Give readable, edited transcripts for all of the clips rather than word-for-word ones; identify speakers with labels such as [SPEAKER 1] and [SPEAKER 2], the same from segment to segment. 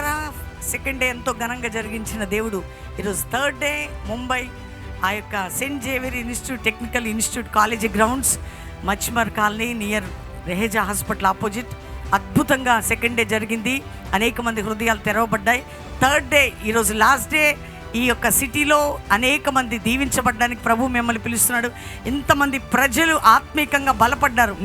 [SPEAKER 1] ప్రియులారా, second day ఎంతో ఘనంగా జరిగించిన దేవుడు ఈరోజు థర్డ్ డే ముంబై ఆ యొక్క Saint Xavier institute technical institute college grounds Machimar colony near Raheja hospital opposite అద్భుతంగా సెకండ్ డే జరిగింది. అనేక మంది హృదయాలు తెరవబడ్డాయి. థర్డ్ డే ఈరోజు లాస్ట్ డే. ఈ యొక్క సిటీలో అనేక మంది దీవించబడ్డానికి ప్రభు మిమ్మల్ని పిలుస్తున్నాడు. ఇంతమంది ప్రజలు ఆత్మీకంగా బలపడ్డారు.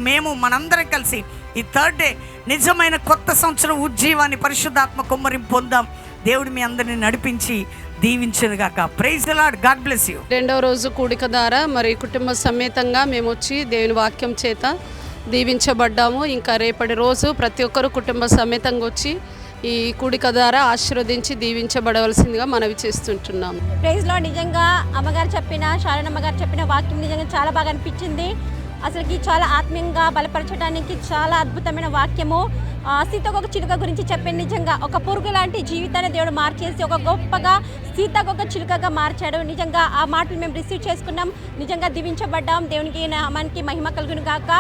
[SPEAKER 1] మేము మనందరం కలిసి ఈ థర్డ్ డే నిజమైన కొత్త సంవత్సరం ఉజ్జీవాన్ని పరిశుద్ధాత్మ కుమ్మరింపు పొందాం. దేవుడు మీ అందరిని నడిపించి దీవించునుగాక. Praise the Lord. God bless you.
[SPEAKER 2] రెండవ రోజు కూడిక ద్వారా మరి కుటుంబ సమేతంగా మేము వచ్చి దేవుని వాక్యం చేత దీవించబడ్డాము. ఇంకా రేపటి రోజు ప్రతి ఒక్కరు కుటుంబ సమేతంగా వచ్చి ఈ కూడిక ద్వారా ఆశీర్వదించి దీవించబడవలసిందిగా మనవి చేస్తుంటున్నాము.
[SPEAKER 3] Praise lord. నిజంగా అమ్మగారు చెప్పిన శారణమ్మగారు చెప్పిన వాక్యం నిజంగా చాలా బాగా అనిపించింది. అసలుకి చాలా ఆత్మీయంగా బలపరచడానికి చాలా అద్భుతమైన వాక్యము. సీతాకోక చిలుక గురించి చెప్పిన నిజంగా ఒక పురుగు లాంటి జీవితాన్ని దేవుడు మార్చేసి ఒక గొప్పగా సీతాకోక చిలుకగా మార్చాడు. నిజంగా ఆ మాటలు మేము రిసీవ్ చేసుకున్నాం. నిజంగా దీవించబడ్డాం. దేవునికి నామానికి మహిమ కలుగును గాక.